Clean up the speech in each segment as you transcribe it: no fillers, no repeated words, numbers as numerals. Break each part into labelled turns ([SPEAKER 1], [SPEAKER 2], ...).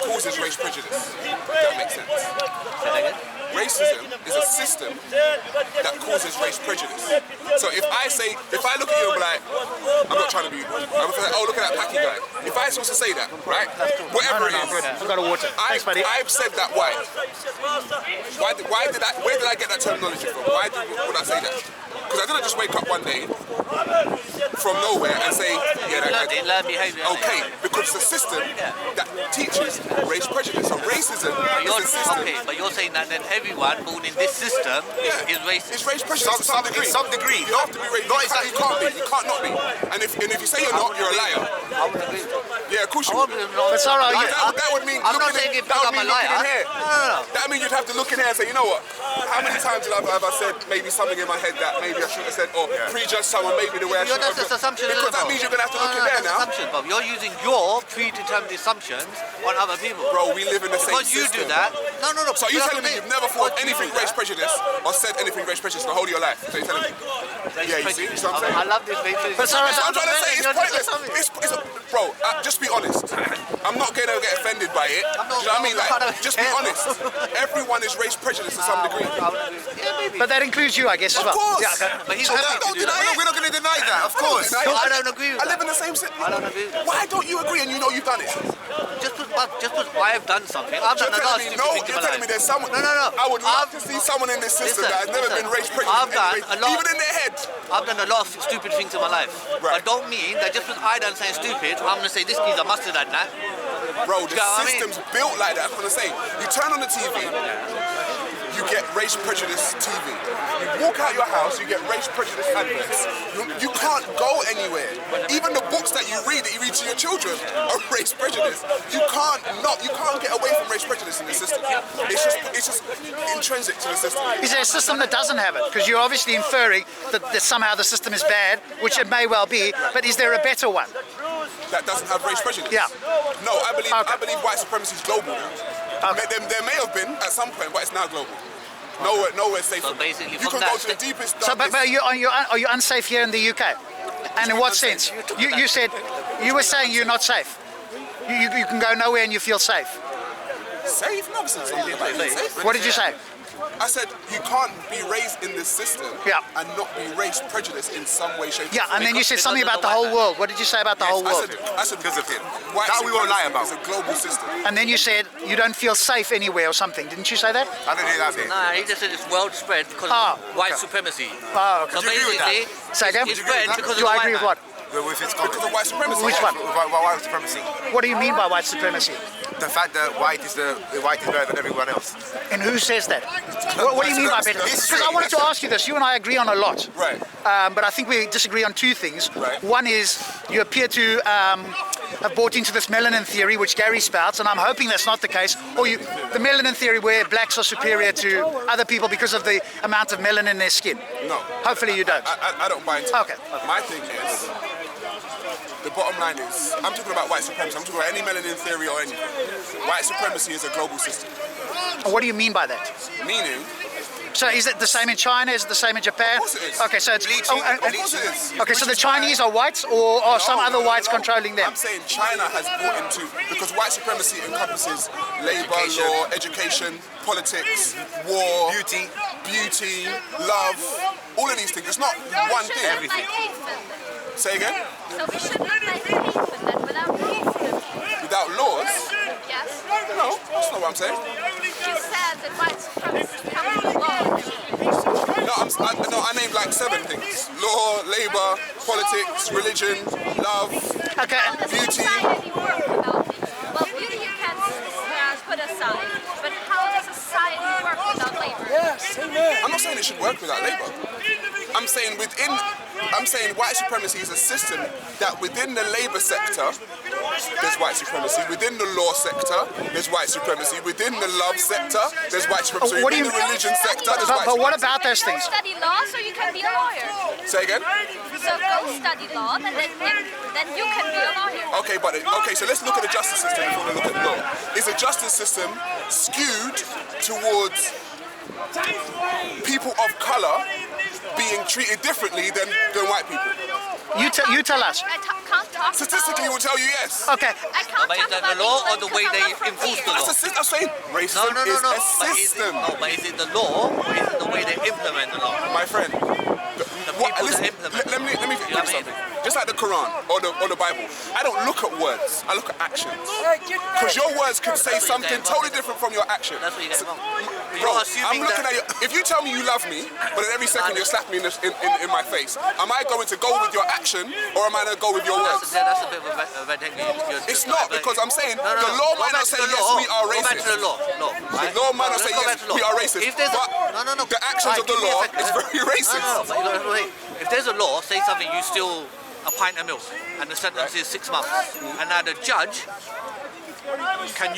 [SPEAKER 1] causes race prejudice. If that makes sense. Racism is a system that causes race prejudice. So if I look at you and be like, I'm not trying to be, I'm gonna say, oh, look at that Paki guy. If I was to say that, right, whatever it is,
[SPEAKER 2] I've got a water. Thanks, buddy.
[SPEAKER 1] I've said that. Why did I get that terminology from? Would I say that? Because I didn't just wake up one day from nowhere and say, yeah, that guy.
[SPEAKER 3] Learn behaviour.
[SPEAKER 1] Okay, because it's a system that teaches race prejudice. So racism is a system.
[SPEAKER 3] Okay, but you're saying that then everyone born in this system is racist.
[SPEAKER 1] It's race prejudice to some degree.
[SPEAKER 4] Some degree.
[SPEAKER 1] You have to be racist. You can't be. You can't not be. And if you say you're not, you're a liar.
[SPEAKER 3] I would agree.
[SPEAKER 1] Yeah, of course you would.
[SPEAKER 2] That's all right.
[SPEAKER 1] That would mean
[SPEAKER 3] I'm not
[SPEAKER 1] looking
[SPEAKER 3] saying
[SPEAKER 1] in,
[SPEAKER 3] it because I'm a liar. No.
[SPEAKER 1] That means you'd have to look in here and say, you know what? How many times have I said maybe something in my head that maybe I shouldn't have said, or prejudge someone maybe the way I should have?
[SPEAKER 3] That's assumption.
[SPEAKER 1] Because that means you're going to have to look in there now.
[SPEAKER 3] Assumption, Bob. You're using your predetermined assumptions on other people.
[SPEAKER 1] Bro, we live in the same
[SPEAKER 3] system. Because you do that. No.
[SPEAKER 1] So you're telling me you've never thought anything race prejudice or said anything race prejudice the whole of your life? So you're telling me? Yeah, you see? You know what I'm saying?
[SPEAKER 3] I love this race prejudice.
[SPEAKER 1] But sorry, I'm trying to say it's pointless. Bro, just be honest. I'm not going to get offended by it. Do you know what I mean? Like, just be honest. Everyone is race prejudiced to some degree.
[SPEAKER 3] Yeah, maybe.
[SPEAKER 2] But that includes you, I guess, as well.
[SPEAKER 1] Of course.
[SPEAKER 2] Yeah, okay.
[SPEAKER 3] But he's happy to do that.
[SPEAKER 4] We're not going to deny that, of course.
[SPEAKER 3] I don't agree with that.
[SPEAKER 1] I live in the same city.
[SPEAKER 3] I don't agree with that.
[SPEAKER 1] Why don't you agree and you know you've done it?
[SPEAKER 3] Just because I've done something. I've done a lot of stupid things in my life.
[SPEAKER 1] You're telling me there's someone.
[SPEAKER 3] No.
[SPEAKER 1] I would love to see someone in this system that has never been race prejudiced. Even in their head.
[SPEAKER 3] I've done a lot of stupid things in my life.
[SPEAKER 1] Right.
[SPEAKER 3] I don't mean that just because I done something stupid, I'm going to say this geezer must have done that.
[SPEAKER 1] Bro, the system's built like that. I'm going to say, you turn on the TV, you get race prejudice TV. You walk out your house, you get race prejudice adverts. You can't go anywhere. Even the books that you read to your children are race prejudice. You can't get away from race prejudice in the system. It's just intrinsic to the system.
[SPEAKER 2] Is there a system that doesn't have it? Because you're obviously inferring that somehow the system is bad, which it may well be, but is there a better one?
[SPEAKER 1] That doesn't have race prejudice?
[SPEAKER 2] Yeah.
[SPEAKER 1] No, I believe white supremacy is global now.
[SPEAKER 2] Okay.
[SPEAKER 1] There may have been at some point, but it's now global. Nowhere safe.
[SPEAKER 3] So basically,
[SPEAKER 1] you can go to the deepest.
[SPEAKER 2] So, but are you unsafe here in the UK? And in what sense? You were saying you're not safe. You can go nowhere and you feel safe.
[SPEAKER 1] Safe? No, safe.
[SPEAKER 2] What did you say?
[SPEAKER 1] I said you can't be raised in this system and not be race prejudiced in some way, shape, or form.
[SPEAKER 2] And then you said something about the whole world. What did you say about the whole world?
[SPEAKER 1] I said because of him.
[SPEAKER 4] That we won't lie about.
[SPEAKER 1] It's a global system.
[SPEAKER 2] And then you said you don't feel safe anywhere or something. Didn't you say that?
[SPEAKER 4] I didn't hear that bit.
[SPEAKER 3] Nah, he just said it's world spread because of white supremacy.
[SPEAKER 2] Oh, okay.
[SPEAKER 3] So basically, it's spread because of
[SPEAKER 2] Do I agree with what?
[SPEAKER 4] With its
[SPEAKER 1] Because of white supremacy.
[SPEAKER 2] Which one?
[SPEAKER 4] White supremacy.
[SPEAKER 2] What do you mean by white supremacy?
[SPEAKER 4] The fact that white is better than everyone else.
[SPEAKER 2] And who says that? What do you mean by better? Because I wanted to ask you this. You and I agree on a lot.
[SPEAKER 1] Right.
[SPEAKER 2] But I think we disagree on two things.
[SPEAKER 1] Right.
[SPEAKER 2] One is you appear to have bought into this melanin theory, which Gary spouts, and I'm hoping that's not the case. Or the melanin theory where blacks are superior to other people because of the amount of melanin in their skin.
[SPEAKER 1] No.
[SPEAKER 2] Hopefully you don't.
[SPEAKER 1] I don't buy into
[SPEAKER 2] Okay.
[SPEAKER 1] My thing is, the bottom line is, I'm talking about white supremacy. I'm talking about any melanin theory or anything. White supremacy is a global system.
[SPEAKER 2] What do you mean by that?
[SPEAKER 1] Meaning,
[SPEAKER 2] so is it the same in China? Is it the same in Japan?
[SPEAKER 1] Of course it is.
[SPEAKER 2] Okay, so it's
[SPEAKER 1] Of course it is.
[SPEAKER 2] Okay, so the Chinese are whites, or are some other whites controlling them?
[SPEAKER 1] I'm saying China has brought into, because white supremacy encompasses labor, law, education, politics, war, beauty, love, all of these things. It's not one thing.
[SPEAKER 4] Everything.
[SPEAKER 1] Say again?
[SPEAKER 5] So we shouldn't play policemen then without laws?
[SPEAKER 1] Without laws?
[SPEAKER 5] Yes.
[SPEAKER 1] No, that's not what I'm saying.
[SPEAKER 5] You said that white supremacy comes with laws.
[SPEAKER 1] No, I named like 7 things. Law, labor, politics, religion, love, beauty.
[SPEAKER 5] Society work without it? Well, beauty you can put aside, but how does society work without labor?
[SPEAKER 1] I'm not saying it should work without labor. I'm saying white supremacy is a system that within the labor sector, there's white supremacy. Within the law sector, there's white supremacy. Within the love sector, there's white supremacy. Within the religion sector, there's white supremacy.
[SPEAKER 2] But what about those things?
[SPEAKER 5] Go study law so you can be a lawyer.
[SPEAKER 1] Say again?
[SPEAKER 5] So go study law, and then you can be a lawyer.
[SPEAKER 1] Okay, so let's look at the justice system before we look at the law. Is the justice system skewed towards people of colour being treated differently than white people?
[SPEAKER 2] You tell us.
[SPEAKER 5] I can't talk
[SPEAKER 1] Statistically,
[SPEAKER 5] about...
[SPEAKER 1] will tell you yes.
[SPEAKER 2] Okay.
[SPEAKER 5] I can't
[SPEAKER 3] But is
[SPEAKER 5] talk
[SPEAKER 3] that
[SPEAKER 5] about
[SPEAKER 3] the law or
[SPEAKER 5] England
[SPEAKER 3] the way
[SPEAKER 5] because
[SPEAKER 3] they
[SPEAKER 5] I'm not from
[SPEAKER 3] enforce
[SPEAKER 5] here.
[SPEAKER 3] the law?
[SPEAKER 1] I'm saying racism
[SPEAKER 3] No.
[SPEAKER 1] is a
[SPEAKER 3] But
[SPEAKER 1] system.
[SPEAKER 3] but is it the law or is it the way they implement the law?
[SPEAKER 1] My friend,
[SPEAKER 3] people that implement
[SPEAKER 1] let me
[SPEAKER 3] it.
[SPEAKER 1] tell
[SPEAKER 3] You know
[SPEAKER 1] you
[SPEAKER 3] what I mean?
[SPEAKER 1] something. Just like the Quran or the Bible, I don't look at words, I look at actions. Because your words can say
[SPEAKER 3] That's what you're
[SPEAKER 1] something
[SPEAKER 3] getting
[SPEAKER 1] totally
[SPEAKER 3] wrong.
[SPEAKER 1] different from your action.
[SPEAKER 3] That's what you get wrong.
[SPEAKER 1] Bro,
[SPEAKER 3] You're
[SPEAKER 1] I'm
[SPEAKER 3] assuming
[SPEAKER 1] looking
[SPEAKER 3] that...
[SPEAKER 1] at you. If you tell me you love me, but then every second you're slapping me in my face, am I going to go with your action or am I going to go with your words?
[SPEAKER 3] That's a bit of a red herring.
[SPEAKER 1] It's not, because I'm saying the law might not say yes, we are
[SPEAKER 3] Go back
[SPEAKER 1] racist.
[SPEAKER 3] to the law.
[SPEAKER 1] The law might not say yes, we are racist.
[SPEAKER 3] If there's
[SPEAKER 1] But
[SPEAKER 3] no.
[SPEAKER 1] the actions
[SPEAKER 3] Right,
[SPEAKER 1] of the
[SPEAKER 3] give me a
[SPEAKER 1] law
[SPEAKER 3] second.
[SPEAKER 1] is very racist.
[SPEAKER 3] No, but you gotta wait. If there's a law, say something, you steal a pint of milk, and the sentence is 6 months, and now the judge can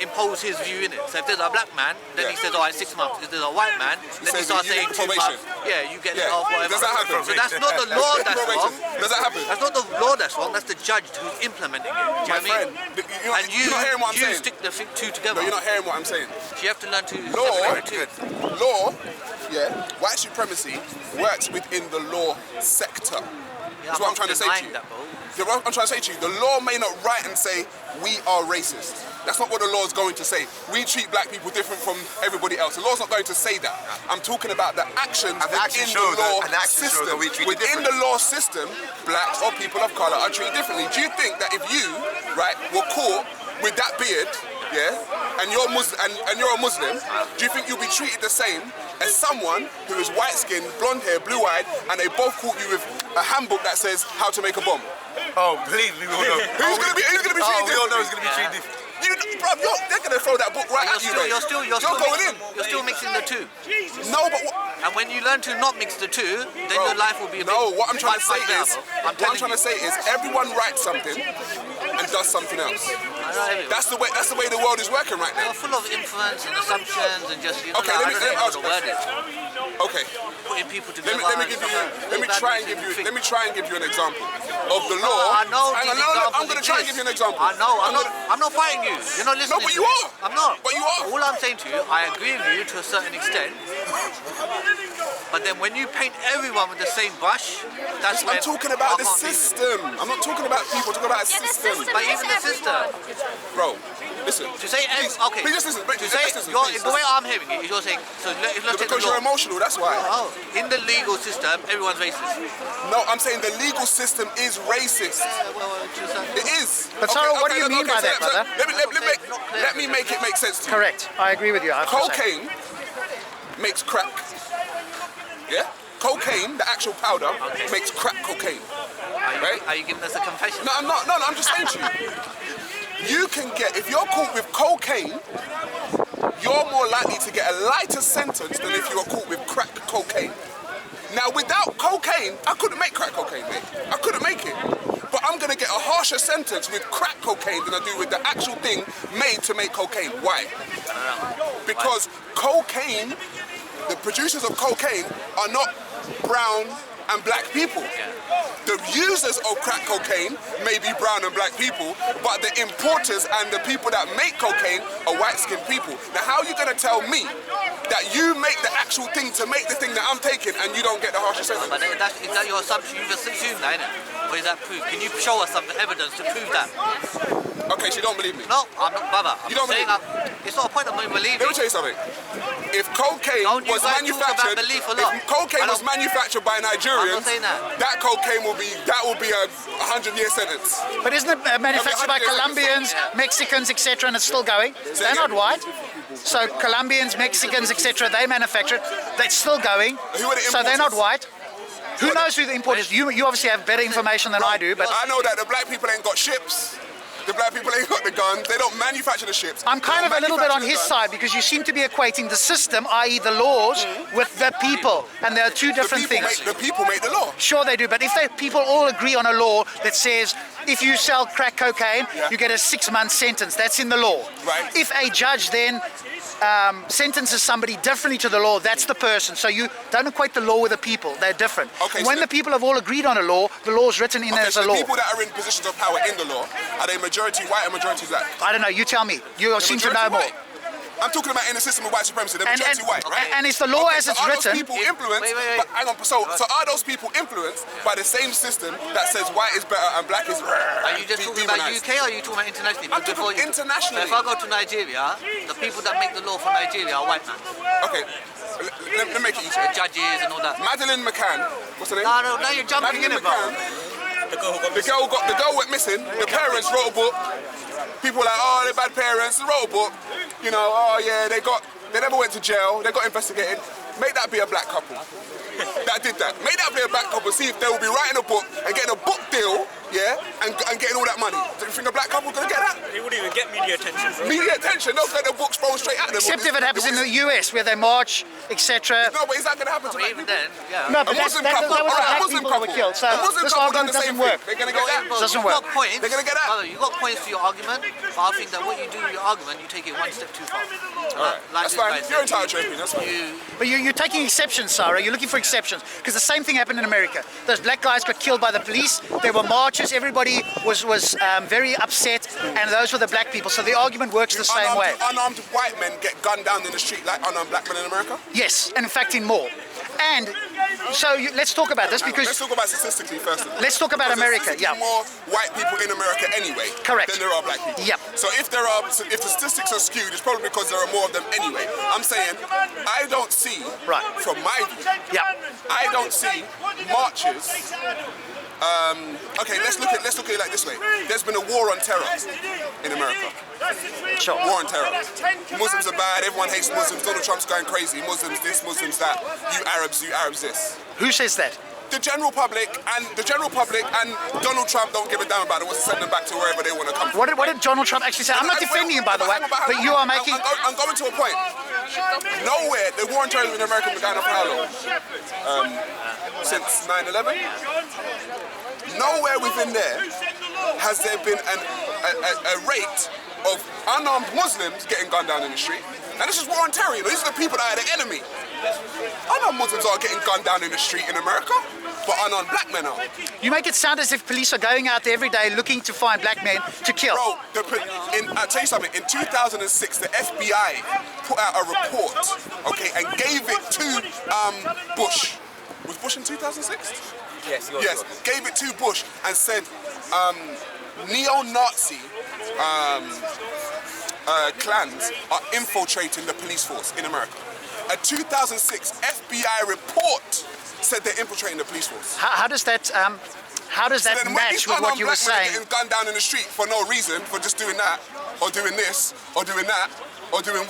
[SPEAKER 3] impose his view in it. So if there's a black man, then he says, all right, 6 months. If there's a white man, then he
[SPEAKER 1] says
[SPEAKER 3] starts
[SPEAKER 1] you
[SPEAKER 3] saying
[SPEAKER 1] get
[SPEAKER 3] 2
[SPEAKER 1] probation.
[SPEAKER 3] months. Yeah, you get
[SPEAKER 1] Yeah.
[SPEAKER 3] off whatever.
[SPEAKER 1] Does that happen?
[SPEAKER 3] So that's not the law that's wrong.
[SPEAKER 1] Does that happen?
[SPEAKER 3] That's not the law that's wrong. That's the judge who's implementing it. Do you know what I
[SPEAKER 1] friend,
[SPEAKER 3] mean? And
[SPEAKER 1] you're not hearing what I'm
[SPEAKER 3] you
[SPEAKER 1] saying.
[SPEAKER 3] stick the two together.
[SPEAKER 1] No, you're not hearing what I'm saying.
[SPEAKER 3] So you have to learn to
[SPEAKER 1] Law,
[SPEAKER 3] separate it.
[SPEAKER 1] white supremacy works within the law sector.
[SPEAKER 3] Yeah,
[SPEAKER 1] That's what I'm trying to say to
[SPEAKER 3] denying
[SPEAKER 1] you.
[SPEAKER 3] that, bro.
[SPEAKER 1] What I'm trying to say to you, the law may not write and say we are racist. That's not what the law is going to say. We treat black people different from everybody else. The law's not going to say that. I'm talking about the actions
[SPEAKER 4] And the action
[SPEAKER 1] within
[SPEAKER 4] shows
[SPEAKER 1] the law
[SPEAKER 4] that- and the action shows
[SPEAKER 1] system.
[SPEAKER 4] that we treat it
[SPEAKER 1] Within the law system, blacks or people of color are treated differently. Do you think that if you, right, were caught with that beard, yeah, and you're Muslim, and you're a Muslim, do you think you'll be treated the same as someone who is white-skinned, blonde hair, blue-eyed, and they both caught you with a handbook that says how to make a bomb?
[SPEAKER 4] Oh, believe me, we all know.
[SPEAKER 1] Who's gonna be treated
[SPEAKER 4] we all
[SPEAKER 1] differently?
[SPEAKER 4] know it's going to be treated different.
[SPEAKER 1] Bro, they're gonna throw that book right at you, mate.
[SPEAKER 3] You're still
[SPEAKER 1] going in.
[SPEAKER 3] You're still mixing the two.
[SPEAKER 1] No, but
[SPEAKER 3] And when you learn to not mix the two, then
[SPEAKER 1] bro,
[SPEAKER 3] your life will be a bit
[SPEAKER 1] no. What I'm trying to say
[SPEAKER 3] much better,
[SPEAKER 1] is,
[SPEAKER 3] bro.
[SPEAKER 1] everyone writes something and does something else.
[SPEAKER 3] Everyone.
[SPEAKER 1] That's the way the world is working right now.
[SPEAKER 3] You're full of influence and assumptions and just, you know,
[SPEAKER 1] Okay,
[SPEAKER 3] like,
[SPEAKER 1] let me-
[SPEAKER 3] I don't know
[SPEAKER 1] let
[SPEAKER 3] how
[SPEAKER 1] me-
[SPEAKER 3] the word is.
[SPEAKER 1] Okay,
[SPEAKER 3] Putting people together.
[SPEAKER 1] let me try and give you an example of the law.
[SPEAKER 3] I know
[SPEAKER 1] Hang on,
[SPEAKER 3] these
[SPEAKER 1] no, I'm
[SPEAKER 3] examples
[SPEAKER 1] gonna try and
[SPEAKER 3] exist.
[SPEAKER 1] give you an example.
[SPEAKER 3] I know. I'm not fighting you. You're not listening.
[SPEAKER 1] No, but
[SPEAKER 3] to
[SPEAKER 1] you
[SPEAKER 3] me.
[SPEAKER 1] are.
[SPEAKER 3] I'm not.
[SPEAKER 1] But you are.
[SPEAKER 3] All I'm saying to you, I agree with you to a certain extent. But then when you paint everyone with the same brush, that's when
[SPEAKER 1] I'm talking about
[SPEAKER 3] I
[SPEAKER 1] the
[SPEAKER 3] can't be with you.
[SPEAKER 1] system. I'm not talking about people. I'm talking about a
[SPEAKER 5] Yeah, the
[SPEAKER 1] system.
[SPEAKER 5] system
[SPEAKER 3] But
[SPEAKER 5] is
[SPEAKER 3] even the system.
[SPEAKER 5] everyone.
[SPEAKER 1] Bro, listen.
[SPEAKER 3] To say okay.
[SPEAKER 1] Please just listen.
[SPEAKER 3] To say
[SPEAKER 1] Just listen,
[SPEAKER 3] you're,
[SPEAKER 1] please.
[SPEAKER 3] the way I'm hearing it is you're saying so. Let's take the
[SPEAKER 1] Because you're
[SPEAKER 3] law.
[SPEAKER 1] emotional, that's why.
[SPEAKER 3] Oh, in the legal system, everyone's racist.
[SPEAKER 1] No, I'm saying the legal system is racist. It is.
[SPEAKER 2] But Sarah, what do you mean by that,
[SPEAKER 1] so
[SPEAKER 2] brother?
[SPEAKER 1] let me make it make sense to you.
[SPEAKER 2] Correct. I agree with you. I have to say.
[SPEAKER 1] Cocaine makes crack. Yeah? Cocaine, the actual powder, makes crack cocaine. Right?
[SPEAKER 3] Are you giving us a confession?
[SPEAKER 1] No, I'm not. No, I'm just saying to you. You can get, if you're caught with cocaine, you're more likely to get a lighter sentence than if you were caught with crack cocaine. Now, without cocaine, I couldn't make crack cocaine, mate. I couldn't make it. But I'm gonna get a harsher sentence with crack cocaine than I do with the actual thing made to make cocaine. Why? Because cocaine, the producers of cocaine are not brown and black people. The users of crack cocaine may be brown and black people, but the importers and the people that make cocaine are white-skinned people. Now, how are you gonna tell me that you make the actual thing to make the thing that I'm taking and you don't get the harsher sentence?
[SPEAKER 3] But is that your assumption? You've assumed that, innit? Or is that proof? Can you show us some evidence to prove that?
[SPEAKER 1] Okay, so you don't believe me?
[SPEAKER 3] No, I'm not, brother. I'm
[SPEAKER 1] You don't
[SPEAKER 3] saying it's not a point of me believing.
[SPEAKER 1] Let me tell you something. If cocaine
[SPEAKER 3] Don't you
[SPEAKER 1] was
[SPEAKER 3] guys talk about
[SPEAKER 1] manufactured,
[SPEAKER 3] belief a lot?
[SPEAKER 1] if cocaine
[SPEAKER 3] I
[SPEAKER 1] was
[SPEAKER 3] don't-
[SPEAKER 1] manufactured by Nigerians,
[SPEAKER 3] I'm not saying that.
[SPEAKER 1] cocaine will be a 100-year sentence.
[SPEAKER 2] But isn't it manufactured by Colombians, Mexicans, etc., and it's still going? They're not white. So Colombians, Mexicans, etc., they manufacture it. That's still going.
[SPEAKER 1] Who are the
[SPEAKER 2] So they're not
[SPEAKER 1] importers?
[SPEAKER 2] white. Who knows who the importers? You obviously have better information than I do, but
[SPEAKER 1] I know that the black people ain't got ships. The black people ain't got the guns. They don't manufacture the ships.
[SPEAKER 2] I'm kind
[SPEAKER 1] They
[SPEAKER 2] of
[SPEAKER 1] don't
[SPEAKER 2] a little bit on
[SPEAKER 1] manufacture
[SPEAKER 2] his
[SPEAKER 1] the guns.
[SPEAKER 2] side because you seem to be equating the system, i.e. the laws, with the people. And there are two different things.
[SPEAKER 1] The people make the law.
[SPEAKER 2] Sure they do, but if the people all agree on a law that says if you sell crack cocaine, you get a 6-month sentence, that's in the law.
[SPEAKER 1] Right.
[SPEAKER 2] If a judge then sentences somebody differently to the law, that's the person. So you don't equate the law with the people, they're different.
[SPEAKER 1] Okay,
[SPEAKER 2] when
[SPEAKER 1] so
[SPEAKER 2] the people have all agreed on a law, the law is written in
[SPEAKER 1] Okay,
[SPEAKER 2] as
[SPEAKER 1] so
[SPEAKER 2] a
[SPEAKER 1] the
[SPEAKER 2] law.
[SPEAKER 1] people that are in positions of power in the law, are they majority white and majority black?
[SPEAKER 2] I don't know, you tell me. You seem to know
[SPEAKER 1] majority
[SPEAKER 2] more.
[SPEAKER 1] white. I'm talking about in a system of white supremacy. The majority white, right?
[SPEAKER 2] And is the law as
[SPEAKER 1] so
[SPEAKER 2] it's
[SPEAKER 1] are
[SPEAKER 2] written?
[SPEAKER 1] Those people influenced?
[SPEAKER 3] Wait.
[SPEAKER 1] But hang on. So are those people influenced by the same system that says white is better and black is?
[SPEAKER 3] Are you just talking about UK or are you talking about internationally?
[SPEAKER 1] I'm talking internationally.
[SPEAKER 3] So if I go to Nigeria, the people that make the law for Nigeria are white men.
[SPEAKER 1] Okay. Let me make it easier.
[SPEAKER 3] The judges and all that.
[SPEAKER 1] Madeleine McCann. What's her name?
[SPEAKER 3] No, you're jumping in it, bro.
[SPEAKER 1] The girl went missing. The parents wrote a book. People were like, oh, they're bad parents. They wrote a book. You know, oh yeah, they never went to jail. They got investigated. Make that be a black couple that did that. Make that be a black couple. See if they will be writing a book and getting a book deal, yeah, and getting all that money. Do you think a black couple gonna get that?
[SPEAKER 6] They wouldn't even get media attention, bro.
[SPEAKER 1] Media attention? They'll get the books thrown straight at them.
[SPEAKER 2] Except if it happens in the US where they march, etc.
[SPEAKER 1] No, but is that gonna happen to black
[SPEAKER 3] Even
[SPEAKER 1] people?
[SPEAKER 3] then, yeah.
[SPEAKER 2] No, but that was the black people that were killed. So
[SPEAKER 1] a Muslim
[SPEAKER 2] this
[SPEAKER 1] couple done
[SPEAKER 2] argument
[SPEAKER 1] the same
[SPEAKER 2] doesn't work.
[SPEAKER 1] thing. They're gonna get that.
[SPEAKER 2] Doesn't work.
[SPEAKER 3] Points.
[SPEAKER 1] They're gonna get that.
[SPEAKER 3] Brother, you got points to your argument, but I think that what you do with your argument, you take it one step too far.
[SPEAKER 1] Alright, that's fine. You're entitled to your opinion. That's fine.
[SPEAKER 2] But you're taking exceptions, Sarah. You're looking for exceptions. Because the same thing happened in America. Those black guys got killed by the police. There were marches. Everybody was very upset. And those were the black people. So the argument works the same way.
[SPEAKER 1] Unarmed white men get gunned down in the street like unarmed black men in America?
[SPEAKER 2] Yes, and in fact in more. And so let's talk about this because...
[SPEAKER 1] Let's talk about statistically first.
[SPEAKER 2] Let's talk about America, yeah.
[SPEAKER 1] More white people in America anyway
[SPEAKER 2] Correct.
[SPEAKER 1] than there are black people.
[SPEAKER 2] Yep.
[SPEAKER 1] So if the statistics are skewed, it's probably because there are more of them anyway. I'm saying I don't see, from my view, I don't see marches. Okay, let's look at it like this way. There's been a war on terror in America.
[SPEAKER 2] Sure.
[SPEAKER 1] War on terror. Muslims are bad, everyone hates Muslims, Donald Trump's going crazy, Muslims this, Muslims that, you Arabs this.
[SPEAKER 2] Who says that?
[SPEAKER 1] The general public and Donald Trump don't give a damn about it, wants to send them back to wherever they want to come from.
[SPEAKER 2] What did Donald Trump actually say? I'm not defending him, by the way, but you are making...
[SPEAKER 1] I'm going to a point. Nowhere, the war on terrorism in America has been going on for how long? Since 9/11? Nowhere within there has there been a rate of unarmed Muslims getting gunned down in the street. And this is war on terror, you know, these are the people that are the enemy. Unarmed Muslims aren't getting gunned down in the street in America, but unarmed black men are.
[SPEAKER 2] You make it sound as if police are going out there every day looking to find black men to kill.
[SPEAKER 1] Bro, I'll tell you something, in 2006, the FBI put out a report, okay, and gave it to Bush. Was Bush in 2006?
[SPEAKER 4] Yes,
[SPEAKER 1] Yes, gave it to Bush and said neo-Nazi clans are infiltrating the police force in America. A 2006 FBI report said they're infiltrating the police force.
[SPEAKER 2] How does that match with what you were saying?
[SPEAKER 1] Getting gunned down in the street for no reason, for just doing that, or doing this, or doing that, or doing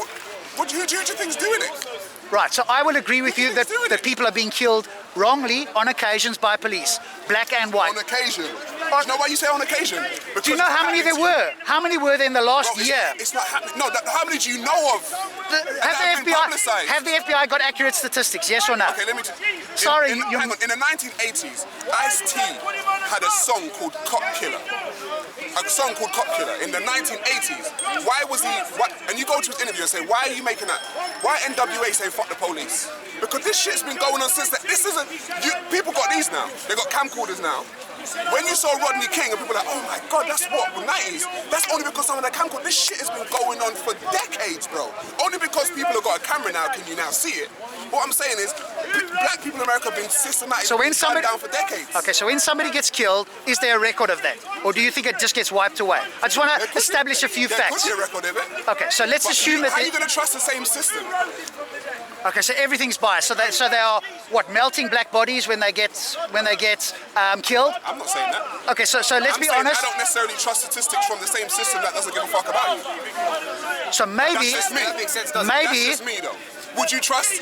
[SPEAKER 1] what do you think's doing it?
[SPEAKER 2] Right, so I will agree with you that people are being killed wrongly on occasions by police, black and white.
[SPEAKER 1] On occasion. Do you know why you say on occasion? Because
[SPEAKER 2] do you know how many there were? How many were there in the last year?
[SPEAKER 1] It's not happening. No, how many do you know of?
[SPEAKER 2] Have the FBI got accurate statistics, yes or no?
[SPEAKER 1] Okay, let me just...
[SPEAKER 2] Sorry,
[SPEAKER 1] hang on. In the 1980s, Ice-T had a song called Cop Killer. A song called Cop Killer in the 1980s. Why was he... And you go to his interview and say, why are you making that? Why NWA saying fuck the police? Because this shit's been going on since... People got these now. They got camcorders now. When you saw Rodney King and people were like, oh my God, that's what, the 90s? That's only because some of the camcorder, this shit has been going on for decades, bro. Only because people have got a camera now can you now see it. What I'm saying is, black people in America have been systematically gunned down for decades.
[SPEAKER 2] Okay, so when somebody gets killed, is there a record of that? Or do you think it just gets wiped away? I just want to establish a few facts.
[SPEAKER 1] There could be a record of it.
[SPEAKER 2] Okay, so let's assume that...
[SPEAKER 1] How are you going to trust the same system?
[SPEAKER 2] Okay, so everything's biased. So they are what, melting black bodies when they get killed?
[SPEAKER 1] I'm not saying that.
[SPEAKER 2] Okay, so let's be honest.
[SPEAKER 1] I don't necessarily trust statistics from the same system that doesn't give a fuck about you.
[SPEAKER 2] So maybe,
[SPEAKER 1] that's just me.
[SPEAKER 2] Maybe,
[SPEAKER 1] that's just me though. Would you trust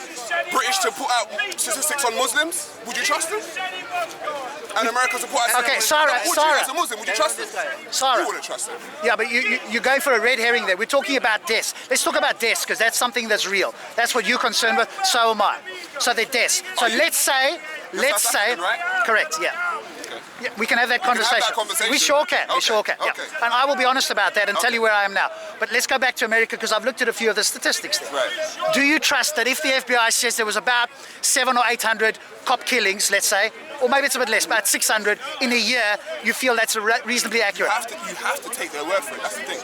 [SPEAKER 1] British to put out statistics on Muslims? Would you trust them? And America to put out...
[SPEAKER 2] Okay, Sarah.
[SPEAKER 1] As a Muslim, would you trust them?
[SPEAKER 2] Sarah.
[SPEAKER 1] You wouldn't trust them.
[SPEAKER 2] Yeah, but you're going for a red herring there. We're talking about deaths. Let's talk about deaths, because that's something that's real. That's what you're concerned with, so am I. So they're deaths. So let's say...
[SPEAKER 1] African, right?
[SPEAKER 2] Correct, yeah.
[SPEAKER 1] Okay.
[SPEAKER 2] Yeah, we can have that conversation. We sure can.
[SPEAKER 1] Okay.
[SPEAKER 2] We sure can.
[SPEAKER 1] Okay.
[SPEAKER 2] Yeah. And I will be honest about that and tell you where I am now. But let's go back to America because I've looked at a few of the statistics there.
[SPEAKER 1] Right.
[SPEAKER 2] Do you trust that if the FBI says there was about 700 or 800 cop killings, let's say, or maybe it's a bit less, about 600 in a year, you feel that's reasonably accurate?
[SPEAKER 1] You have to take their word for it. That's the thing.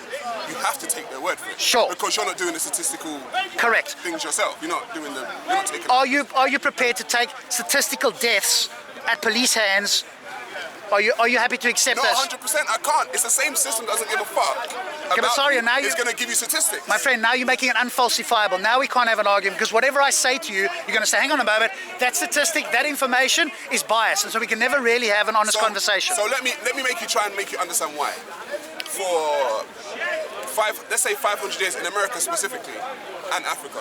[SPEAKER 1] you have to take their word for it.
[SPEAKER 2] Sure.
[SPEAKER 1] Because you're not doing the statistical
[SPEAKER 2] Correct.
[SPEAKER 1] things yourself. You're not taking.
[SPEAKER 2] Are you prepared to take statistical deaths at police hands? Are you happy to accept
[SPEAKER 1] No,
[SPEAKER 2] this?
[SPEAKER 1] 100%. I can't. It's the same system that doesn't give a fuck.
[SPEAKER 2] but sorry, now
[SPEAKER 1] it's going to give you statistics.
[SPEAKER 2] My friend, now you're making it unfalsifiable. Now we can't have an argument because whatever I say to you, you're going to say, hang on a moment, that statistic, that information is biased, and so we can never really have an honest conversation.
[SPEAKER 1] So let me try and make you understand why. For let's say 500 years in America specifically, and Africa,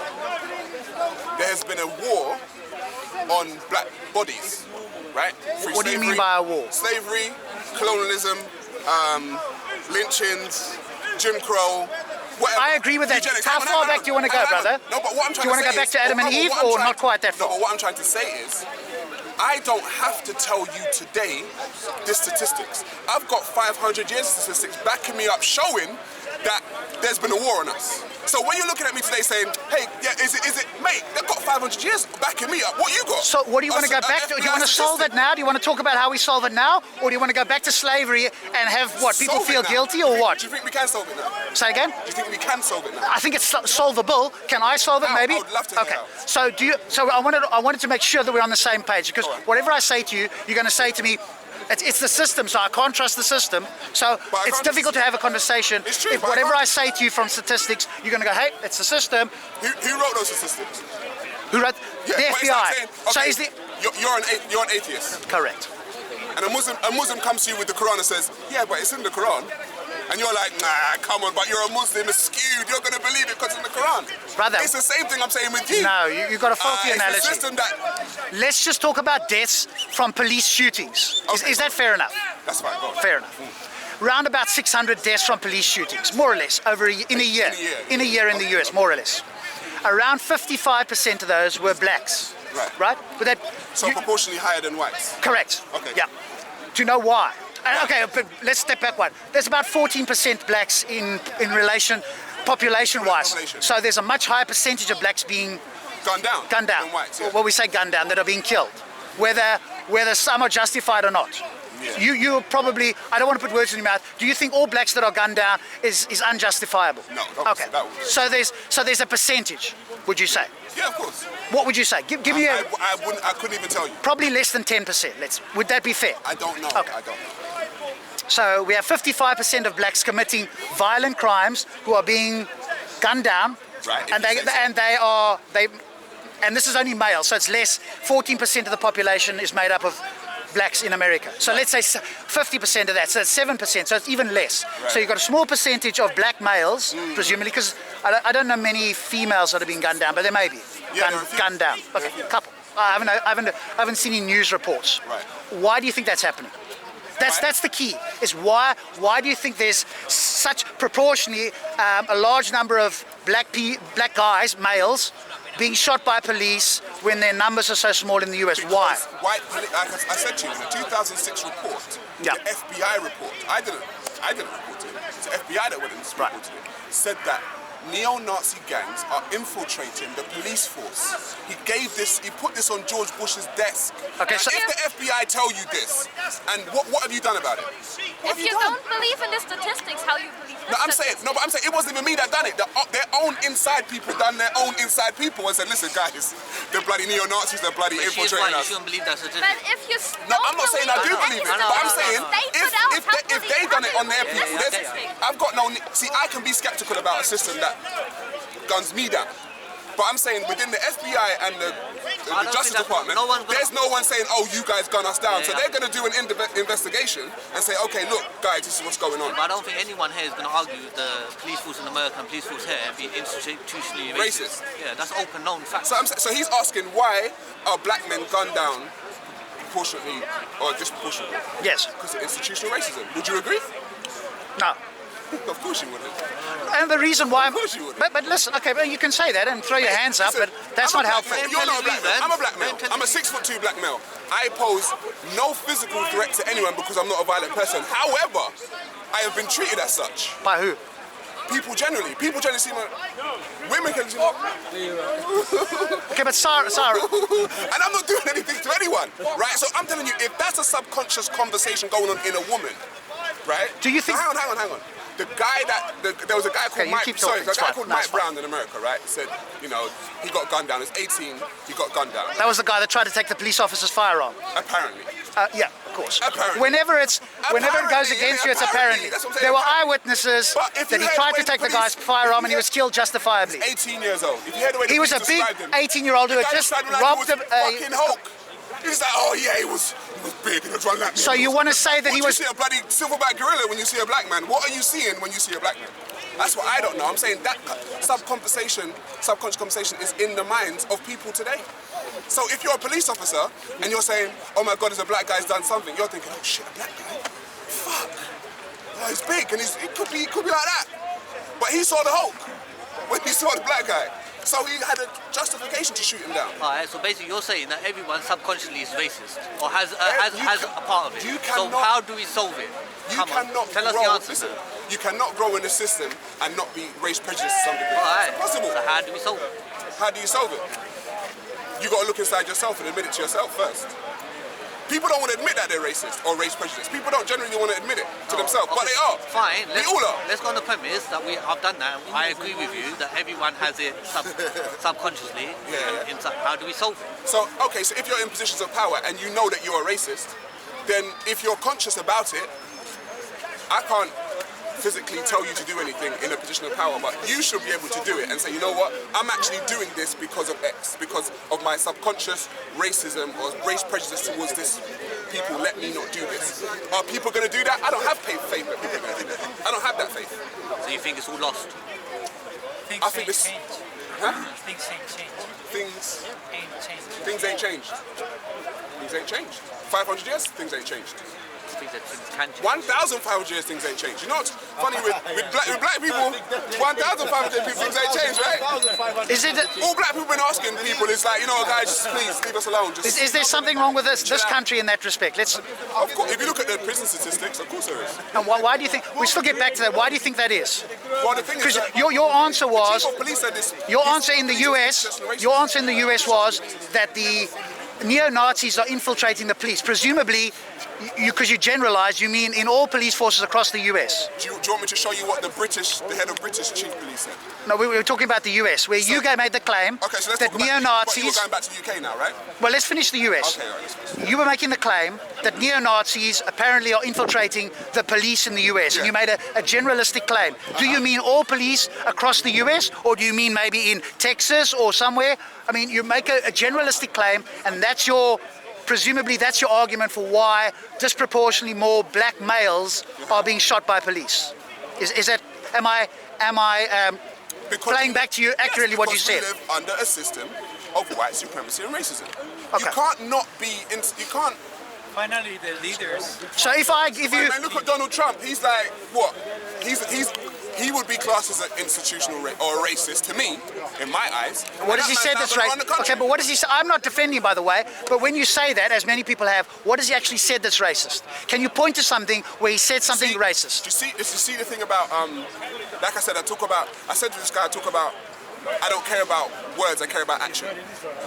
[SPEAKER 1] there has been a war on black bodies, right?
[SPEAKER 2] What do you mean by a war?
[SPEAKER 1] Slavery, colonialism, lynchings, Jim Crow, whatever.
[SPEAKER 2] I agree with that.
[SPEAKER 1] Eugenics.
[SPEAKER 2] How far back do you want to go, brother?
[SPEAKER 1] No, but what I'm trying
[SPEAKER 2] do you want to go back to Adam and Eve, or not quite that far?
[SPEAKER 1] No, but what I'm trying to say is, I don't have to tell you today the statistics. I've got 500 years of statistics backing me up, showing that there's been a war on us. So when you're looking at me today saying, hey, yeah, is it, mate, they've got 500 years backing me up. What you got?
[SPEAKER 2] So what do you want to go back to? Do you want to solve it now? Do you want to talk about how we solve it now? Or do you want to go back to slavery and have what, people feel guilty or what?
[SPEAKER 1] Do you think we can solve it now?
[SPEAKER 2] Say again?
[SPEAKER 1] Do you think we can solve it now?
[SPEAKER 2] I think it's solvable. Can I solve it maybe?
[SPEAKER 1] I would love to hear
[SPEAKER 2] Okay.
[SPEAKER 1] how.
[SPEAKER 2] So I wanted to make sure that we're on the same page, because whatever I say to you, you're going to say to me, it's the system, so I can't trust the system. So it's difficult to have a conversation.
[SPEAKER 1] It's true,
[SPEAKER 2] if whatever I say to you from statistics, you're going to go, hey, it's the system.
[SPEAKER 1] Who wrote those statistics?
[SPEAKER 2] Who wrote?
[SPEAKER 1] Yeah,
[SPEAKER 2] the
[SPEAKER 1] but it's
[SPEAKER 2] FBI.
[SPEAKER 1] like saying, okay,
[SPEAKER 2] So is the
[SPEAKER 1] you're an atheist.
[SPEAKER 2] correct?
[SPEAKER 1] And a Muslim comes to you with the Quran and says, yeah, but it's in the Quran. And you're like, nah, come on, but you're a Muslim, it's skewed, you're going to believe it because it's in the Quran.
[SPEAKER 2] Brother.
[SPEAKER 1] It's the same thing I'm saying with you.
[SPEAKER 2] No, you've got a faulty analogy.
[SPEAKER 1] It's the system that...
[SPEAKER 2] Let's just talk about deaths from police shootings. Is that fair enough?
[SPEAKER 1] That's fine, go on.
[SPEAKER 2] Fair enough. Round about 600 deaths from police shootings, more or less, in a year. In a year in the US, more or less. Around 55% of those were blacks. Right? But
[SPEAKER 1] so proportionally higher than whites?
[SPEAKER 2] Correct.
[SPEAKER 1] Okay.
[SPEAKER 2] Yeah. Do you know why? Okay, but let's step back one. There's about 14% blacks in relation, population-wise. So there's a much higher percentage of blacks being
[SPEAKER 1] gunned down
[SPEAKER 2] than
[SPEAKER 1] whites, yeah.
[SPEAKER 2] Well, we say gunned down, that are being killed, whether some are justified or not.
[SPEAKER 1] Yeah.
[SPEAKER 2] You probably, I don't want to put words in your mouth. Do you think all blacks that are gunned down is unjustifiable?
[SPEAKER 1] No.
[SPEAKER 2] Okay. So there's a percentage, would you say?
[SPEAKER 1] Yeah, of course.
[SPEAKER 2] What would you say? Give me a.
[SPEAKER 1] I couldn't even tell you.
[SPEAKER 2] Probably less than 10%. Would that be fair?
[SPEAKER 1] I don't know.
[SPEAKER 2] Okay.
[SPEAKER 1] I don't know.
[SPEAKER 2] So we have 55% of blacks committing violent crimes who are being gunned down,
[SPEAKER 1] right?
[SPEAKER 2] And this is only male, so it's less. 14% of the population is made up of blacks in America. So let's say 50% of that, so that's 7%, so it's even less.
[SPEAKER 1] Right.
[SPEAKER 2] So you've got a small percentage of black males, presumably, because I don't know many females that are being gunned down, but there may be gunned down. Okay, a couple. I haven't seen any news reports.
[SPEAKER 1] Right.
[SPEAKER 2] Why do you think that's happening? That's the key. Is why do you think there's such proportionally a large number of black guys, males, being shot by police when their numbers are so small in the US?
[SPEAKER 1] Because
[SPEAKER 2] why?
[SPEAKER 1] Like I said to you, in the 2006 report,
[SPEAKER 2] Yeah.
[SPEAKER 1] the FBI report, I didn't report it. It's the FBI that went and reported it. Said that neo-Nazi gangs are infiltrating the police force. He put this on George Bush's desk.
[SPEAKER 2] Okay, so
[SPEAKER 1] if the FBI tell you this, and what have you done about it?
[SPEAKER 5] If you don't believe in the statistics, how you believe in the statistics?
[SPEAKER 1] But I'm saying it wasn't even me that done it. Their own inside people done their own inside people and said, listen guys, they're bloody neo-Nazis, they're bloody infiltrating us.
[SPEAKER 3] You shouldn't believe that statistic.
[SPEAKER 5] But if you
[SPEAKER 1] No, I'm not saying I do believe it, but I'm saying if they done it on their people, I've got no. See, I can be skeptical about a system that guns me down. But I'm saying within the FBI and the Justice Department, there's no one saying, oh, you guys gun us down. So they're going to do an investigation and say, okay, look, guys, this is what's going on.
[SPEAKER 3] But I don't think anyone here is going to argue the police force in America and police force here being institutionally racist. Yeah, that's open known fact.
[SPEAKER 1] So he's asking why are black men gunned down proportionately or disproportionately?
[SPEAKER 2] Yes.
[SPEAKER 1] Because of institutional racism. Would you agree?
[SPEAKER 2] No.
[SPEAKER 1] Of course you wouldn't.
[SPEAKER 2] And the reason why,
[SPEAKER 1] Of course you wouldn't.
[SPEAKER 2] but listen, okay, but you can say that and throw your hands up, but that's not helpful.
[SPEAKER 1] You're not a black male. I'm a black male. I'm a 6'2" black male. I pose no physical threat to anyone because I'm not a violent person. However, I have been treated as such.
[SPEAKER 2] By who?
[SPEAKER 1] People generally see my... Women can see my...
[SPEAKER 2] Okay, but Sarah.
[SPEAKER 1] And I'm not doing anything to anyone, right? So I'm telling you, if that's a subconscious conversation going on in a woman, right?
[SPEAKER 2] Do you think...
[SPEAKER 1] Hang on. The guy there was a guy called Mike. Sorry, there's a guy called Mike Brown in America, right? Said, you know, he got gunned down. He was 18. He got gunned down.
[SPEAKER 2] That was the guy that tried to take the police officer's firearm.
[SPEAKER 1] Apparently.
[SPEAKER 2] Yeah, of course.
[SPEAKER 1] Apparently.
[SPEAKER 2] Whenever it goes against you, it's apparently. There were eyewitnesses that he tried to take the guy's firearm and he was killed justifiably.
[SPEAKER 1] 18 years old. If you heard the way
[SPEAKER 2] He was a big 18-year-old who had just robbed a
[SPEAKER 1] fucking Hulk. He's like, oh yeah, he was big and he was running at me.
[SPEAKER 2] So you want to say that he was...
[SPEAKER 1] You see a bloody silverback gorilla when you see a black man. What are you seeing when you see a black man? That's what I don't know. I'm saying that subconscious conversation is in the minds of people today. So if you're a police officer and you're saying, oh my God, there's a black guy's done something, you're thinking, oh shit, a black guy? Fuck. Oh, he's big and it could be like that. But he saw the Hulk when he saw the black guy. So he had a justification to shoot him down.
[SPEAKER 3] Alright, so basically you're saying that everyone subconsciously is racist or has a part of it. So how do we solve it?
[SPEAKER 1] Tell us the answer. You cannot grow in the system and not be race prejudiced to some degree.
[SPEAKER 3] Alright.
[SPEAKER 1] It's impossible.
[SPEAKER 3] So how do we solve it?
[SPEAKER 1] How do you solve it? You got to look inside yourself and admit it to yourself first. People don't want to admit that they're racist or race prejudiced. People don't generally want to admit it to themselves, but they are.
[SPEAKER 3] Fine.
[SPEAKER 1] We all are.
[SPEAKER 3] Let's go on the premise that I've done that. I agree with you that everyone has it subconsciously.
[SPEAKER 1] Yeah.
[SPEAKER 3] How do we solve it?
[SPEAKER 1] So, okay, so if you're in positions of power and you know that you're a racist, then if you're conscious about it, I can't physically tell you to do anything in a position of power, but you should be able to do it and say, you know what, I'm actually doing this because of X, because of my subconscious racism or race prejudice towards this people, let me not do this. Are people going to do that? I don't have faith that people are going to do that. I don't have that faith.
[SPEAKER 3] So you think it's all lost?
[SPEAKER 1] I think this... Huh?
[SPEAKER 6] Things ain't changed.
[SPEAKER 1] Things ain't changed. Things ain't changed. 500 years, things ain't changed. 1,500 years, things ain't changed. You know what's funny with black people? 1,500 years, things ain't changed, right?
[SPEAKER 2] Is it?
[SPEAKER 1] All black people been asking people, it's like, you know, guys, just please leave us alone.
[SPEAKER 2] Is there something wrong with this country in that respect?
[SPEAKER 1] Of course, if you look at the prison statistics, of course there is.
[SPEAKER 2] And why do you think? We still get back to that. Why do you think that is?
[SPEAKER 1] Well, the thing is,
[SPEAKER 2] because your answer was.
[SPEAKER 1] The chief of police said this.
[SPEAKER 2] Your answer in the US was that the neo-Nazis are infiltrating the police. Presumably, because you generalize, you mean in all police forces across the US.
[SPEAKER 1] Do you want me to show you what the head of British chief police said?
[SPEAKER 2] No, we were talking about the US, where you made the claim that neo-Nazis...
[SPEAKER 1] You're going back to the UK now, right?
[SPEAKER 2] Well, let's finish the US.
[SPEAKER 1] Okay, all right, let's finish.
[SPEAKER 2] You were making the claim that neo-Nazis apparently are infiltrating the police in the US, and you made a generalistic claim. Do you mean all police across the US, or do you mean maybe in Texas or somewhere? I mean, you make a generalistic claim, and that's presumably that's your argument for why disproportionately more black males are being shot by police. Is that, am I playing back to you accurately what you said?
[SPEAKER 1] We live under a system of white supremacy and racism.
[SPEAKER 2] Okay.
[SPEAKER 1] You can't not be, you can't.
[SPEAKER 6] Finally, the leaders.
[SPEAKER 2] So if I give you...
[SPEAKER 1] Man, look at Donald Trump, he's like, what? He would be classed as an institutional or a racist to me, in my eyes.
[SPEAKER 2] What does he say that's racist? Okay, but what does he say? I'm not defending, by the way, but when you say that, as many people have, what has he actually said that's racist? Can you point to something where he said something racist?
[SPEAKER 1] You see the thing about, like I said, I said to this guy, I don't care about words, I care about action.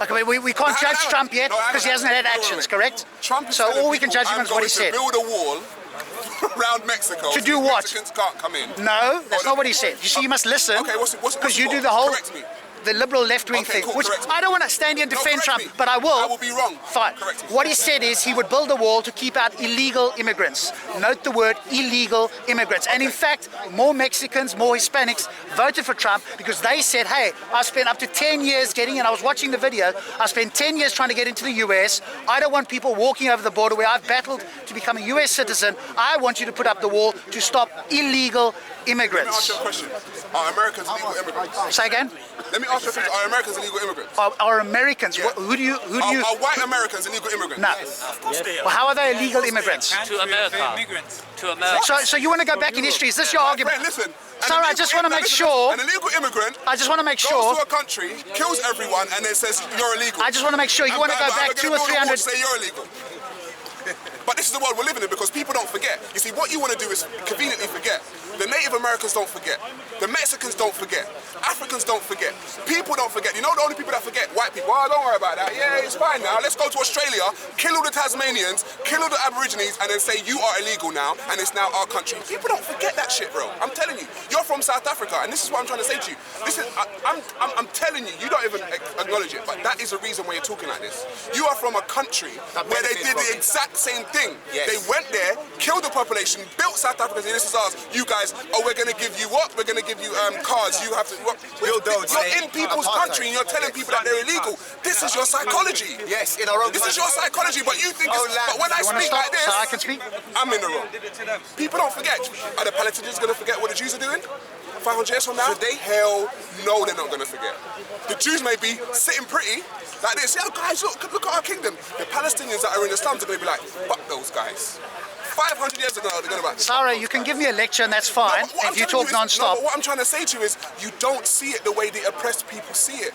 [SPEAKER 2] Okay, we can't judge Trump yet because he hasn't had actions, correct?
[SPEAKER 1] Trump is
[SPEAKER 2] so all we can judge him is what he said.
[SPEAKER 1] Build a wall around Mexico.
[SPEAKER 2] To do what?
[SPEAKER 1] Mexicans can't come in.
[SPEAKER 2] No, that's not what he said. You see, you must listen.
[SPEAKER 1] Okay,
[SPEAKER 2] because you do the whole...
[SPEAKER 1] Correct me.
[SPEAKER 2] The liberal left-wing thing,
[SPEAKER 1] cool,
[SPEAKER 2] which I don't want to stand here and defend Trump,
[SPEAKER 1] me.
[SPEAKER 2] but I will.
[SPEAKER 1] I will be wrong.
[SPEAKER 2] Fine. What he said is he would build a wall to keep out illegal immigrants. Note the word illegal immigrants. And in fact, more Mexicans, more Hispanics voted for Trump because they said, hey, I spent up to 10 years getting, and I was watching the video, I spent 10 years trying to get into the US. I don't want people walking over the border where I've battled to become a US citizen. I want you to put up the wall to stop illegal immigrants.
[SPEAKER 1] Let me ask you a question. Are Americans illegal immigrants?
[SPEAKER 2] Say again?
[SPEAKER 1] Let me ask you a question. Are Americans illegal immigrants?
[SPEAKER 2] Are Americans?
[SPEAKER 1] Yeah.
[SPEAKER 2] Who do you?
[SPEAKER 1] Are white Americans illegal immigrants?
[SPEAKER 2] No.
[SPEAKER 6] Of course they are.
[SPEAKER 2] Well, how are they illegal immigrants?
[SPEAKER 3] To America. To America.
[SPEAKER 2] So you want to go back in history? Is this your argument?
[SPEAKER 1] Friend, listen.
[SPEAKER 2] Sorry, I just want to make sure.
[SPEAKER 1] An illegal immigrant.
[SPEAKER 2] I just want to make
[SPEAKER 1] goes
[SPEAKER 2] sure.
[SPEAKER 1] to a country, kills everyone, and then says you're illegal.
[SPEAKER 2] I just want to make sure you want to go back 200 or 300.
[SPEAKER 1] Say you're illegal. But this is the world we're living in because people don't forget. You see, what you want to do is conveniently forget. The Native Americans don't forget. The Mexicans don't forget. Africans don't forget. People don't forget. You know the only people that forget? White people. Oh, don't worry about that. Yeah, it's fine now. Let's go to Australia, kill all the Tasmanians, kill all the Aborigines, and then say you are illegal now, and it's now our country. People don't forget that shit, bro. I'm telling you. You're from South Africa, and this is what I'm trying to say to you. This is, I'm telling you, you don't even acknowledge it, but that is the reason why you're talking like this. You are from a country where they did the exact same thing.
[SPEAKER 4] Yes.
[SPEAKER 1] They went there, killed the population, built South Africa, and this is ours. You guys, oh, we're going to give you what? We're going to give you cars. You have to. What? You're in people's country, and you're telling people that they're illegal. This is your psychology.
[SPEAKER 4] Yes, in our own.
[SPEAKER 1] This is your psychology, but you think. But when I speak like this,
[SPEAKER 2] so I can speak?
[SPEAKER 1] I'm in the wrong. People don't forget. Are the Palestinians going to forget what the Jews are doing? 500 years from now? Should they? Hell no, they're not going to forget. The Jews may be sitting pretty like this. Yeah, guys, look at our kingdom. The Palestinians that are in the slums are going to be like, fuck those guys. 500 years ago, they're going to be like,
[SPEAKER 2] Sarah, you can give me a lecture and that's fine if you talk non-stop.
[SPEAKER 1] No, but what I'm trying to say to you is, you don't see it the way the oppressed people see it.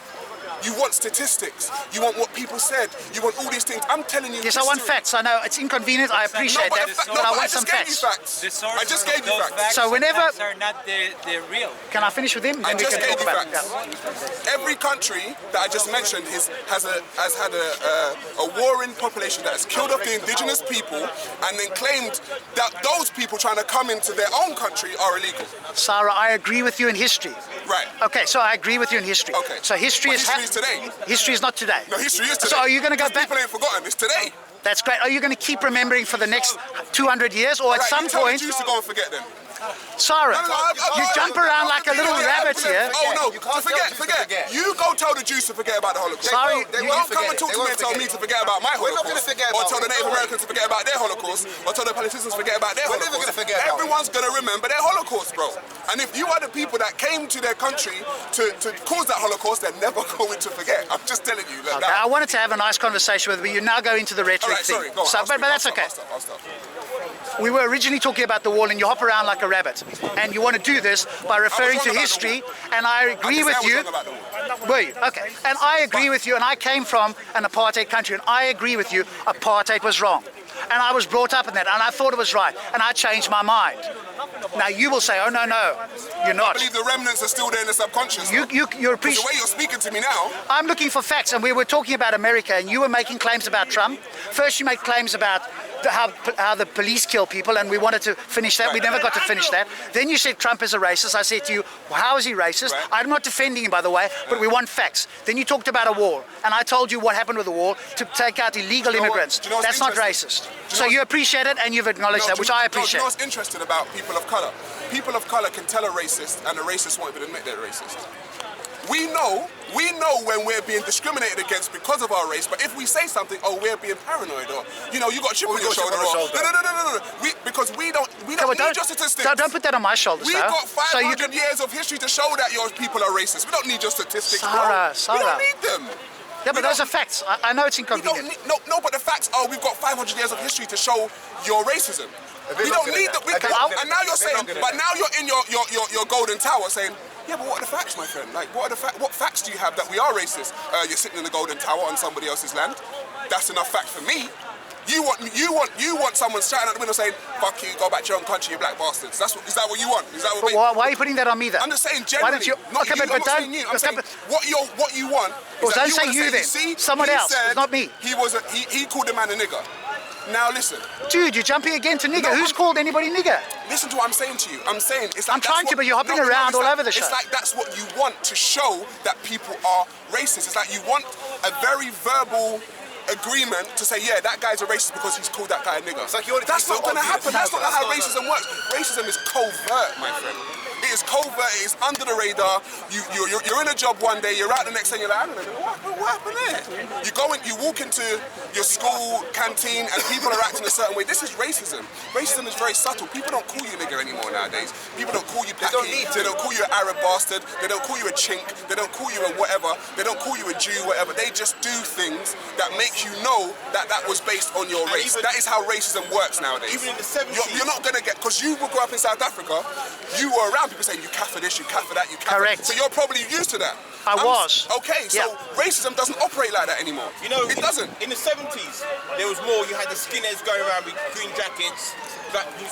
[SPEAKER 1] You want statistics. You want what people said. You want all these things. I'm telling you.
[SPEAKER 2] Yes, I want facts. I know it's inconvenient. I appreciate that, but I want some facts.
[SPEAKER 1] I just gave you facts.
[SPEAKER 6] So
[SPEAKER 2] whenever
[SPEAKER 6] facts are not the real.
[SPEAKER 2] Can I finish with him?
[SPEAKER 1] I just gave you
[SPEAKER 2] about
[SPEAKER 1] facts. Every country that I just mentioned has had a warring population that has killed off the indigenous people and then claimed that those people trying to come into their own country are illegal.
[SPEAKER 2] Sarah, I agree with you in history.
[SPEAKER 1] Right.
[SPEAKER 2] Okay, so I agree with you in history.
[SPEAKER 1] Okay.
[SPEAKER 2] So history is
[SPEAKER 1] today.
[SPEAKER 2] History is not today.
[SPEAKER 1] No, history is today.
[SPEAKER 2] So are you going to go back?
[SPEAKER 1] People ain't forgotten. It's today.
[SPEAKER 2] That's great. Are you going to keep remembering for the next 200 years, or at some point?
[SPEAKER 1] You tell the Jews to go and forget them.
[SPEAKER 2] Sarah, you jump around like a little rabbit here.
[SPEAKER 1] Oh no, forget. You go tell the Jews to forget about the Holocaust.
[SPEAKER 2] Sorry,
[SPEAKER 1] they won't come and talk to me and tell me to forget about my Holocaust. Or tell the Native Americans to forget about their Holocaust. Or tell the Palestinians to forget about their Holocaust.
[SPEAKER 4] We're never going to forget about it.
[SPEAKER 1] Everyone's going to remember their Holocaust, bro. And if you are the people that came to their country to cause that Holocaust, they're never going to forget. I'm just telling you.
[SPEAKER 2] Okay, I wanted to have a nice conversation with you. You now go into the rhetoric thing.
[SPEAKER 1] Go on,
[SPEAKER 2] But that's okay.
[SPEAKER 1] I'll stop.
[SPEAKER 2] We were originally talking about the wall, and you hop around like a rabbit. And you want to do this by referring to history, and I agree with you. Were you? Okay. And I agree with you, and I came from an apartheid country, and I agree with you, apartheid was wrong. And I was brought up in that, and I thought it was right, and I changed my mind. Now you will say, oh no, you're not.
[SPEAKER 1] I believe the remnants are still there in the subconscious.
[SPEAKER 2] You're
[SPEAKER 1] the way you're speaking to me now.
[SPEAKER 2] I'm looking for facts, and we were talking about America, and you were making claims about Trump. First you made claims about how the police kill people, and we wanted to finish that. We never got to finish that. Then you said Trump is a racist. I said to you, well, how is he racist?
[SPEAKER 1] Right.
[SPEAKER 2] I'm not defending him, by the way, but we want facts. Then you talked about a wall, and I told you what happened with the wall to take out illegal immigrants. That's not racist. So you appreciate it, and you've acknowledged that, which I appreciate.
[SPEAKER 1] You know what's interesting about people of colour? People of colour can tell a racist, and a racist won't even admit they're racist. We know when we're being discriminated against because of our race, but if we say something, oh, we're being paranoid, or, you know, you got a chip on your shoulder, no. Because we don't need your statistics.
[SPEAKER 2] Don't put that on my shoulders,
[SPEAKER 1] We've got 500 years of history to show that your people are racist. We don't need your statistics,
[SPEAKER 2] Sarah.
[SPEAKER 1] We don't need them.
[SPEAKER 2] Yeah, but those are facts. I know it's inconvenient.
[SPEAKER 1] No, but the facts are we've got 500 years of history to show your racism. We don't need them. And now you're saying, but now you're in your golden tower saying, yeah, but what are the facts, my friend? Like, what facts do you have that we are racist? You're sitting in the golden tower on somebody else's land. That's enough fact for me. You want someone shouting out the window saying, "Fuck you, go back to your own country, you black bastards." Is that what you want? Is that what?
[SPEAKER 2] Why are you putting that on me then?
[SPEAKER 1] I'm just saying generally.
[SPEAKER 2] Why don't you?
[SPEAKER 1] Not
[SPEAKER 2] okay,
[SPEAKER 1] you,
[SPEAKER 2] but
[SPEAKER 1] I'm not saying you. I'm saying what you want.
[SPEAKER 2] Well, don't say you then. Someone else. It's not me.
[SPEAKER 1] He called the man a nigger. Now listen.
[SPEAKER 2] Dude, you're jumping again to nigger. Who's called anybody nigger?
[SPEAKER 1] Listen to what I'm saying to you. I'm saying it's like
[SPEAKER 2] I'm trying to, but you're hopping around all over the show.
[SPEAKER 1] It's like that's what you want to show that people are racist. It's like you want a very verbal agreement to say, yeah, that guy's a racist because he's called that guy a nigger. That's not going to happen. That's not how racism works. Racism is covert, my friend. It is covert, it is under the radar. You're in a job one day, you're out the next day, you're like, I don't know, what happened there? You walk into your school canteen and people are acting a certain way. This is racism. Racism is very subtle. People don't call you nigger anymore nowadays. People don't call you Paki, they don't call you an Arab bastard, they don't call you a chink, they don't call you a whatever, they don't call you a Jew, whatever. They just do things that make you know that was based on your race. That is how racism works nowadays.
[SPEAKER 4] Even in the 70s.
[SPEAKER 1] You're not going to get, because you grew up in South Africa, you were around people people saying you cat for this, you cat for that, you cat
[SPEAKER 2] Correct.
[SPEAKER 1] for... So you're probably used to that.
[SPEAKER 2] I was.
[SPEAKER 1] Okay, so
[SPEAKER 2] Yeah.
[SPEAKER 1] racism doesn't operate like that anymore.
[SPEAKER 7] You know,
[SPEAKER 1] it doesn't.
[SPEAKER 7] In the 70s, there was more. You had the skinheads going around with green jackets.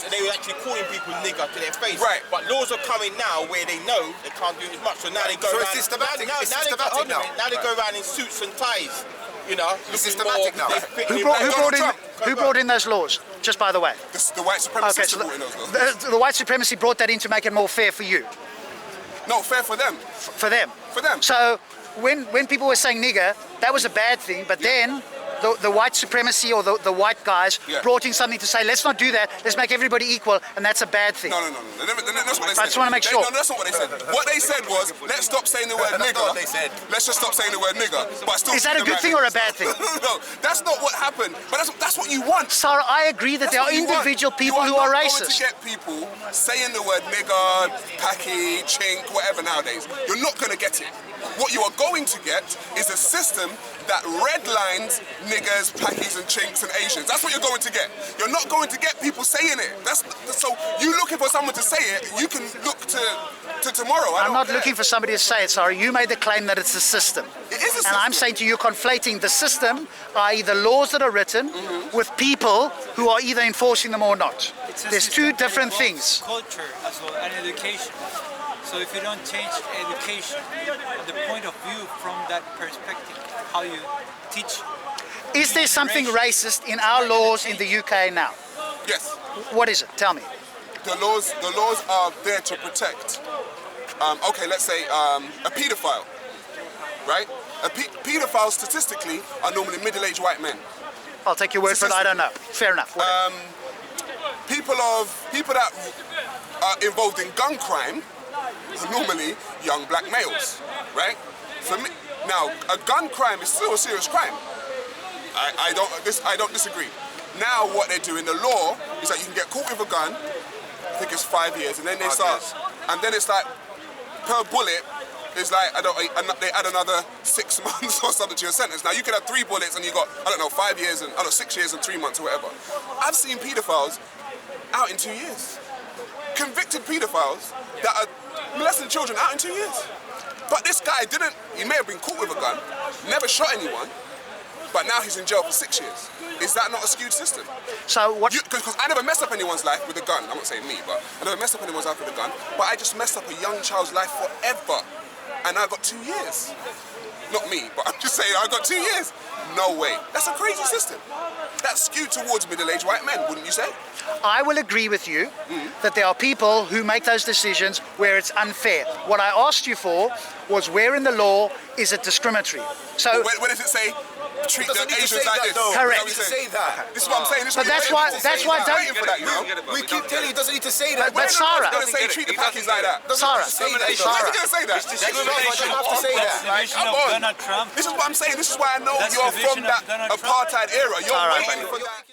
[SPEAKER 7] They were actually calling people nigger to their face.
[SPEAKER 1] Right.
[SPEAKER 7] But laws are coming now where they know they can't do as much. So now they go
[SPEAKER 4] So
[SPEAKER 7] around.
[SPEAKER 4] it's systematic. It's systematic
[SPEAKER 7] hold on a
[SPEAKER 4] now.
[SPEAKER 7] minute, now they go around in suits and ties. You know,
[SPEAKER 4] It's
[SPEAKER 7] looking
[SPEAKER 4] systematic
[SPEAKER 7] more,
[SPEAKER 4] now.
[SPEAKER 7] they fit
[SPEAKER 2] Who
[SPEAKER 7] in
[SPEAKER 2] brought,
[SPEAKER 7] like
[SPEAKER 2] who brought in?
[SPEAKER 7] Donald
[SPEAKER 2] Who brought in those laws? Just by the way.
[SPEAKER 1] The white supremacy
[SPEAKER 2] Okay,
[SPEAKER 1] system
[SPEAKER 2] so
[SPEAKER 1] brought in those laws.
[SPEAKER 2] the white supremacy brought that in to make it more fair for you,
[SPEAKER 1] No, fair for them.
[SPEAKER 2] for them.
[SPEAKER 1] For them.
[SPEAKER 2] So when people were saying nigger, that was a bad thing. But then the white supremacy or the white guys
[SPEAKER 1] Yeah.
[SPEAKER 2] brought in something to say, let's not do that. Let's make everybody equal, and that's a bad thing.
[SPEAKER 1] No. That's what they said.
[SPEAKER 2] I just wanna make sure.
[SPEAKER 1] No, that's not what they said. What they said was, let's stop saying the word
[SPEAKER 4] That's
[SPEAKER 1] nigger.
[SPEAKER 4] not what they said.
[SPEAKER 1] Let's just stop saying the word nigger. But still
[SPEAKER 2] Is that a
[SPEAKER 1] keep
[SPEAKER 2] good
[SPEAKER 1] them
[SPEAKER 2] thing
[SPEAKER 1] at
[SPEAKER 2] or a
[SPEAKER 1] it.
[SPEAKER 2] bad thing?
[SPEAKER 1] No, that's not what happened. But that's what you want.
[SPEAKER 2] Sarah, I agree that
[SPEAKER 1] That's
[SPEAKER 2] there are
[SPEAKER 1] what you want.
[SPEAKER 2] individual people
[SPEAKER 1] You
[SPEAKER 2] who are
[SPEAKER 1] not
[SPEAKER 2] racist.
[SPEAKER 1] going to get people saying the word nigger, packy, chink, whatever nowadays. You're not going to get it. What you are going to get is a system that redlines niggers, packies, and chinks and Asians. That's what you're going to get. You're not going to get people saying it. So you looking for someone to say it, you can look to tomorrow.
[SPEAKER 2] I'm not looking for somebody to say it, Sarah. You made the claim that it's a system.
[SPEAKER 1] It is a system.
[SPEAKER 2] And I'm saying to you, conflating the system, i.e. the laws that are written, with people who are either enforcing them or not.
[SPEAKER 6] It's a
[SPEAKER 2] There's
[SPEAKER 6] system
[SPEAKER 2] two
[SPEAKER 6] that
[SPEAKER 2] different
[SPEAKER 6] involves
[SPEAKER 2] things.
[SPEAKER 6] Culture as well and education. So if you don't change education, the point of view from that perspective, how you teach.
[SPEAKER 2] Is there something racist in our laws in the UK now?
[SPEAKER 1] Yes.
[SPEAKER 2] What is it? Tell me.
[SPEAKER 1] The laws are there to protect. Okay, let's say a paedophile, right? A paedophile statistically are normally middle-aged white men.
[SPEAKER 2] I'll take your word for it. I don't know. Fair enough. Whatever.
[SPEAKER 1] People that are involved in gun crime are normally young black males, right? For me, now a gun crime is still a serious crime. I don't disagree. Now what they do in the law is that you can get caught with a gun. I think it's 5 years, and then they start, and then it's like per bullet is like they add another 6 months or something to your sentence. Now you can have 3 bullets and you got 5 years and 6 years and 3 months or whatever. I've seen paedophiles out in 2 years. Convicted paedophiles that are molesting children out in 2 years. But this guy he may have been caught with a gun, never shot anyone, but now he's in jail for 6 years. Is that not a skewed system?
[SPEAKER 2] So what?
[SPEAKER 1] Because I never messed up anyone's life with a gun. I'm not saying me, but I never messed up anyone's life with a gun. But I just messed up a young child's life forever. And I got 2 years. Not me, but I'm just saying I got 2 years. No way. That's a crazy system. That's skewed towards middle-aged white men, wouldn't you say?
[SPEAKER 2] I will agree with you that there are people who make those decisions where it's unfair. What I asked you for was where in the law is it discriminatory? So
[SPEAKER 1] Where does it say treat the
[SPEAKER 4] Doesn't need to
[SPEAKER 1] Asians
[SPEAKER 4] say
[SPEAKER 1] like
[SPEAKER 4] that,
[SPEAKER 1] this?
[SPEAKER 4] though.
[SPEAKER 2] Correct.
[SPEAKER 4] Doesn't need to say that.
[SPEAKER 1] This is what I'm saying. This is
[SPEAKER 2] But
[SPEAKER 1] what
[SPEAKER 2] that's
[SPEAKER 1] you're
[SPEAKER 2] why-
[SPEAKER 1] waiting for.
[SPEAKER 2] that's why
[SPEAKER 1] You're
[SPEAKER 2] don't-
[SPEAKER 1] waiting for that, you know?
[SPEAKER 4] We keep telling you, doesn't need to say that.
[SPEAKER 2] But Sarah-
[SPEAKER 1] Gonna say treat the packies like that.
[SPEAKER 2] Sarah,
[SPEAKER 4] Say that.
[SPEAKER 1] Why is he gonna say that?
[SPEAKER 4] That's not, I don't have to say that.
[SPEAKER 1] Like,
[SPEAKER 6] Division
[SPEAKER 1] come
[SPEAKER 6] of
[SPEAKER 1] on.
[SPEAKER 6] Donald Trump.
[SPEAKER 1] This is what I'm saying. This is why I know
[SPEAKER 6] That's
[SPEAKER 1] you're
[SPEAKER 6] the vision
[SPEAKER 1] from
[SPEAKER 6] of
[SPEAKER 1] that
[SPEAKER 6] Donald Trump.
[SPEAKER 1] apartheid era. You're
[SPEAKER 2] All right.
[SPEAKER 1] waiting for that.